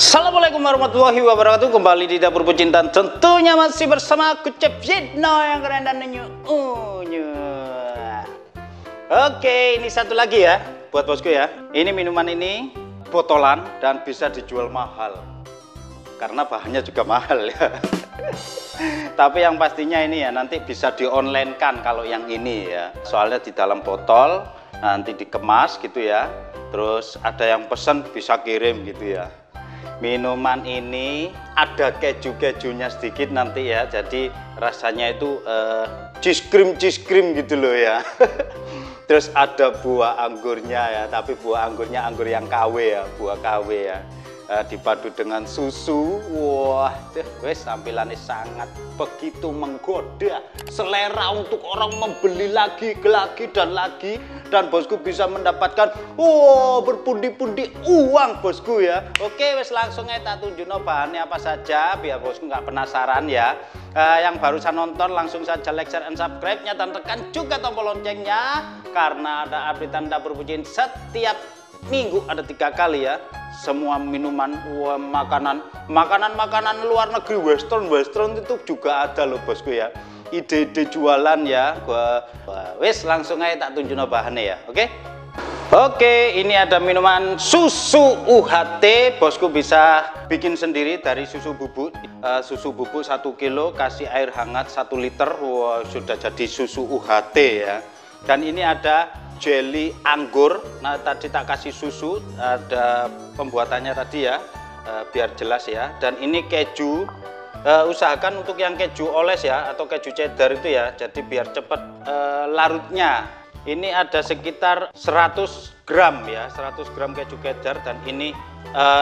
Assalamualaikum warahmatullahi wabarakatuh. Kembali di dapur pecinta, tentunya masih bersama aku Chef Zidno yang keren dan unyu. Oke, ini satu lagi ya buat bosku ya. Ini minuman ini botolan dan bisa dijual mahal karena bahannya juga mahal ya. Tapi yang pastinya ini ya nanti bisa di online kan kalau yang ini ya. Soalnya di dalam botol nanti dikemas gitu ya. Terus ada yang pesen bisa kirim gitu ya. Minuman ini ada keju-kejunya sedikit nanti ya, jadi rasanya itu cheese cream gitu loh ya. Terus ada buah anggurnya ya, tapi buah anggurnya anggur yang KW ya, buah KW ya. Dipadu dengan susu, wah, wes tampilannya sangat begitu menggoda, selera untuk orang membeli lagi dan lagi, dan bosku bisa mendapatkan, berpundi-pundi uang bosku ya. Oke, wes langsung aja tak tunjuk bahannya apa saja, biar bosku nggak penasaran ya. Yang barusan nonton langsung saja like, share, and subscribe-nya dan tekan juga tombol loncengnya, karena ada update dapur bucin setiap minggu ada 3 kali ya. Semua minuman, makanan luar negeri, western itu juga ada loh bosku ya. Ide-ide jualan ya. Wes langsung aja tak tunjuk bahannya ya. Oke, ini ada minuman susu UHT. Bosku bisa bikin sendiri dari susu bubuk. Susu bubuk 1 kilo, kasih air hangat 1 liter. Wah, sudah jadi susu UHT ya. Dan ini ada jelly anggur. Nah, tadi tak kasih susu, ada pembuatannya tadi ya, biar jelas ya. Dan ini keju, usahakan untuk yang keju oles ya, atau keju cheddar itu ya, jadi biar cepat larutnya. Ini ada sekitar 100 gram ya, 100 gram keju cheddar. Dan ini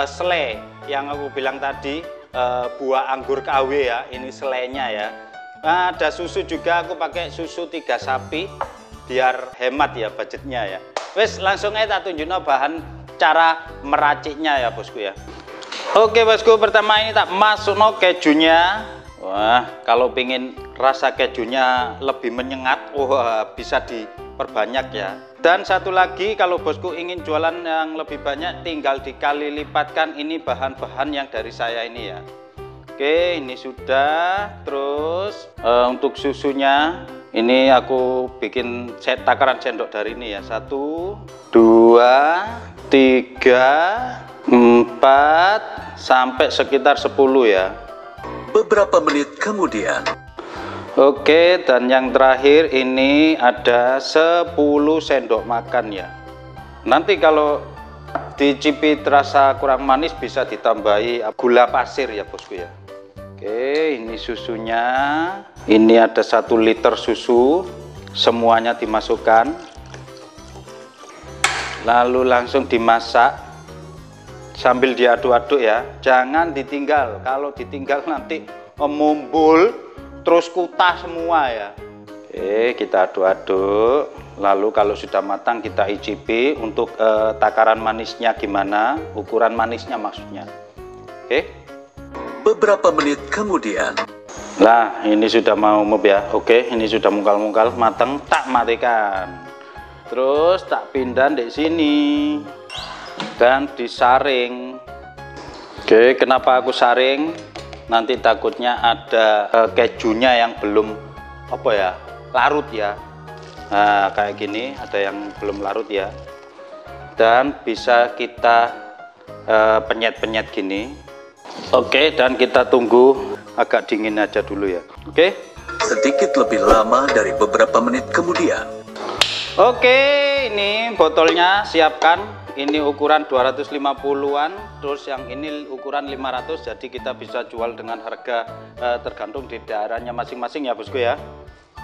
selai yang aku bilang tadi, buah anggur KW ya, ini selainya ya. Nah, ada susu juga, aku pakai susu 3 sapi biar hemat ya budgetnya ya. Wes langsung aja tak tunjuk bahan cara meraciknya ya bosku ya. Oke bosku, pertama ini tak masuk kejunya. Wah, kalau pingin rasa kejunya lebih menyengat, wah bisa diperbanyak ya. Dan satu lagi, kalau bosku ingin jualan yang lebih banyak, tinggal dikali lipatkan ini bahan-bahan yang dari saya ini ya. Oke, ini sudah. Terus untuk susunya ini aku bikin takaran sendok dari ini ya. 1, 2, 3, 4 sampai sekitar 10 ya. Beberapa menit kemudian. Oke, dan yang terakhir ini ada 10 sendok makan ya. Nanti kalau dicipit terasa kurang manis bisa ditambahi gula pasir ya bosku ya. Oke, ini susunya. Ini ada 1 liter susu, semuanya dimasukkan. Lalu langsung dimasak sambil diaduk-aduk ya. Jangan ditinggal. Kalau ditinggal nanti memumbul terus kutah semua ya. Oke, kita aduk-aduk. Lalu kalau sudah matang kita icipi untuk takaran manisnya gimana, ukuran manisnya maksudnya. Oke. Beberapa menit kemudian. Lah, ini sudah mau ya. Oke, ini sudah mungkal-mungkal matang, tak matikan. Terus tak pindah di sini dan disaring. Oke, kenapa aku saring? Nanti takutnya ada kejunya yang belum larut ya. Nah, kayak gini ada yang belum larut ya. Dan bisa kita penyet-penyet gini. Oke, dan kita tunggu agak dingin aja dulu ya. Oke. Sedikit lebih lama dari beberapa menit kemudian. Oke, ini botolnya siapkan. Ini ukuran 250-an, terus yang ini ukuran 500. Jadi kita bisa jual dengan harga tergantung di daerahnya masing-masing ya bosku ya.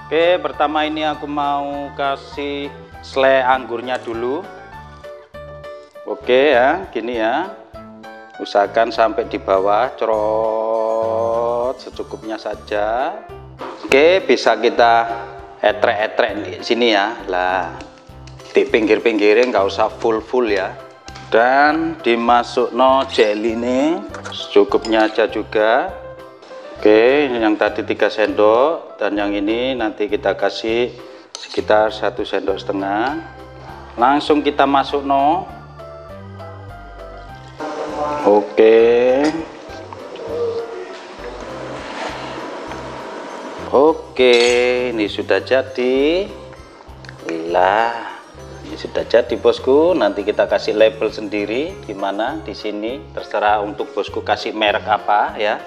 Oke, pertama ini aku mau kasih selai anggurnya dulu. Oke ya, gini ya. Usahakan sampai di bawah, cerot secukupnya saja. Oke, bisa kita etrek-etrek di sini ya. Lah, di pinggir-pinggirin nggak usah full ya. Dan dimasuk jelly ini secukupnya aja juga. Oke, yang tadi 3 sendok dan yang ini nanti kita kasih sekitar 1,5 sendok. Langsung kita masuk Oke, ini sudah jadi. Lah, ini sudah jadi bosku. Nanti kita kasih label sendiri di mana di sini, terserah untuk bosku kasih merek apa ya.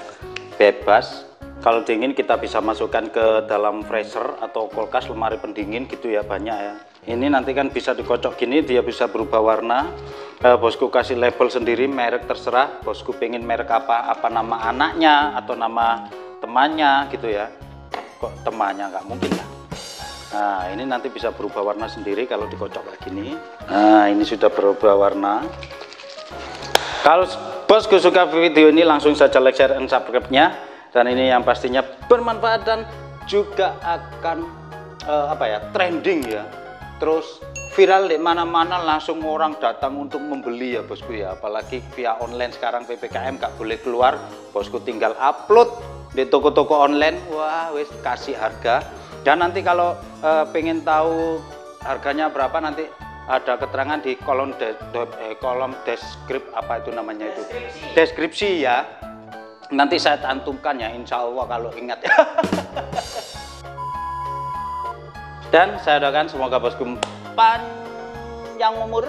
Bebas. Kalau dingin kita bisa masukkan ke dalam freezer atau kulkas, lemari pendingin gitu ya, banyak ya. Ini nanti kan bisa dikocok gini, dia bisa berubah warna. Bosku kasih label sendiri, merek terserah. Bosku pengen merek apa nama anaknya atau nama temannya gitu ya. Kok temannya nggak mungkin lah. Nah, ini nanti bisa berubah warna sendiri kalau dikocok kayak gini. Nah, ini sudah berubah warna. Kalau bosku suka video ini, langsung saja like, share, dan subscribe-nya. Dan ini yang pastinya bermanfaat dan juga akan trending ya. Terus viral di mana-mana, langsung orang datang untuk membeli ya bosku ya. Apalagi via online sekarang PPKM gak boleh keluar, bosku tinggal upload di toko-toko online. Wah, wis kasih harga. Dan nanti kalau pengen tahu harganya berapa, nanti ada keterangan di kolom deskripsi ya. Nanti saya cantumkan ya, insya Allah kalau ingat ya. Dan saya doakan semoga bosku panjang umur,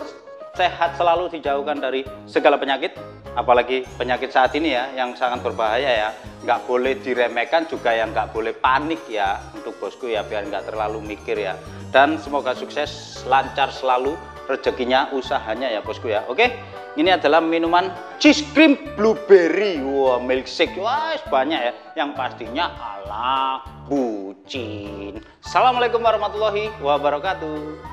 sehat selalu, dijauhkan dari segala penyakit, apalagi penyakit saat ini ya yang sangat berbahaya ya. Nggak boleh diremehkan juga, yang nggak boleh panik ya untuk bosku ya, biar nggak terlalu mikir ya. Dan semoga sukses, lancar selalu rezekinya, usahanya ya bosku ya. Oke, ini adalah minuman cheese cream blueberry. Wah, milkshake. Wah, banyak ya, yang pastinya ala bucin. Assalamualaikum warahmatullahi wabarakatuh.